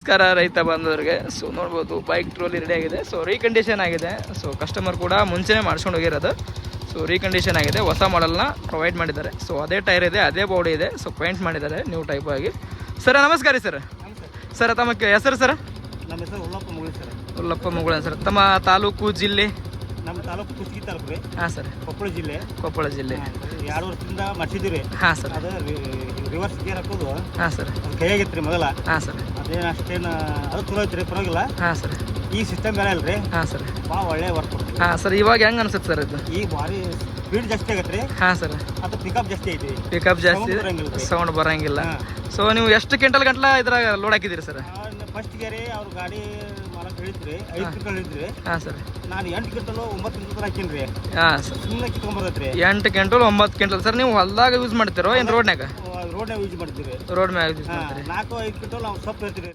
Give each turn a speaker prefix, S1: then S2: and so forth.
S1: ನಮಸ್ಕಾರ ರೈತ ಬಾಂಧವರಿಗೆ. ಸೊ ನೋಡ್ಬೋದು ಬೈಕ್ ಟ್ರೋಲಿ ರೆಡಿ ಆಗಿದೆ. ಸೊ ರೀಕಂಡೀಷನ್ ಆಗಿದೆ. ಸೊ ಕಸ್ಟಮರ್ ಕೂಡ ಮುಂಚೆನೇ ಮಾಡ್ಸ್ಕೊಂಡು ಹೋಗಿರೋದು. ಸೊ ರೀಕಂಡೀಷನ್ ಆಗಿದೆ, ಹೊಸ ಮಾಡಲ್ನ ಪ್ರೊವೈಡ್ ಮಾಡಿದ್ದಾರೆ. ಸೊ ಅದೇ ಟೈರ್ ಇದೆ, ಅದೇ ಬಾಡಿ ಇದೆ. ಸೊ ಪೇಂಟ್ ಮಾಡಿದ್ದಾರೆ ನ್ಯೂ ಟೈಪ್ ಆಗಿ. ಸರ್ ನಮಸ್ಕಾರ ರೀ ಸರ್. ಸರ್ ತಮ್ಮ ಹೆಸರು ಸರ್?
S2: ನಮ್ಮ ಹೆಸರು ಉಲ್ಲಪ್ಪ ಮುಗುಳಿ ಸರ್.
S1: ಉಲ್ಲಪ್ಪ ಮುಗುಳ ಸರ್. ತಮ್ಮ ತಾಲೂಕು ಜಿಲ್ಲೆ?
S2: ನಮ್ಮ ತಾಲೂಕು ಕುಷ್ಟಗಿ ತಾಲೂಕು ರೀ.
S1: ಹಾಂ ಸರ್.
S2: ಕೊಪ್ಪಳ ಜಿಲ್ಲೆ.
S1: ಕೊಪ್ಪಳ ಜಿಲ್ಲೆ.
S2: 2 ವರ್ಷದಿಂದ ಮಾಡಿಸಿದ್ವಿ ರೀ.
S1: ಹಾಂ ಸರ್.
S2: ಅದು ರಿವರ್ಸ್ ಗೇರ್ ಹಾಕೋದು.
S1: ಹಾಂ ಸರ್.
S2: ಅದು ಕೈಯಾಗಿತ್ತು ರೀ ಮೊದಲ.
S1: ಹಾಂ ಸರ್.
S2: ಅದೇನು ಅಷ್ಟೇನು ಅದು ಚಲೋ ಐತ್ರಿ, ಪರವಾಗಿಲ್ಲ.
S1: ಹಾಂ ಸರ್.
S2: ಈ ಸಿಸ್ಟಮ್ ಬೇರೆ ಅಲ್ರಿ.
S1: ಹಾಂ ಸರ್.
S2: ಭಾಳ ಒಳ್ಳೆ ವರ್ಕ್ ಕೊಡ್ತೀವಿ.
S1: ಹಾಂ ಸರ್. ಇವಾಗ ಹೆಂಗೆ ಅನ್ಸುತ್ತೆ ಸರ್ ಇದು?
S2: ಈಗ ಭಾರಿ ಸ್ಪೀಡ್ ಜಾಸ್ತಿ ಆಗತ್ತೆ ರೀ.
S1: ಹಾಂ ಸರ್.
S2: ಅದು ಪಿಕಪ್ ಜಾಸ್ತಿ ಐತಿ.
S1: ಪಿಕಪ್ ಜಾಸ್ತಿ, ಸೌಂಡ್ ಬರಂಗಿಲ್ಲ. ಸೊ ನೀವು ಎಷ್ಟು ಕ್ವಿಂಟಲ್ ಗಂಟ್ಲ ಇದ್ರಾಗ ಲೋಡ್ ಹಾಕಿದ್ದೀರಿ ಸರ್?
S2: ಫಸ್ಟ್ಗೆ ರೀ ಅವ್ರ ಗಾಡಿ ಮಾಲಕ್ ಹೇಳಿದ್ರಿ 5 ಕ್ವಿಂಟಲ್ ಹೇಳಿದ್ರಿ.
S1: ಹಾಂ ಸರ್.
S2: ನಾನು 8 ಕ್ವಿಂಟಲ್ 9 ಕ್ವಿಂಟಲ್ ಹಾಕೀನಿ ರೀ.
S1: ಹಾಂ ಸರ್.
S2: ಸುಮ್ಮನೆ ಕಿತ್ಕೊಂಡ್ಬರ್ತೈತೆ ರೀ.
S1: 8 ಕ್ವಿಂಟಲ್ 9 ಕ್ವಿಂಟಲ್ ಸರ್. ನೀವು ಹೊಲ್ದಾಗ ಯೂಸ್ ಮಾಡ್ತಿರೋ ಏನು ರೋಡ್ನಾಗ?
S2: ರೋಡ್ನಾಗ ಯೂಸ್ ಮಾಡ್ತೀವಿ.
S1: ರೋಡ್ ಮ್ಯಾಗ ಯೂಸ್ ಮಾಡ್ತೀರಿ.
S2: 4-5 ಕ್ವಿಂಟಲ್ ನಾವು ಸೊಪ್ಪು ಇರ್ತೀವಿ.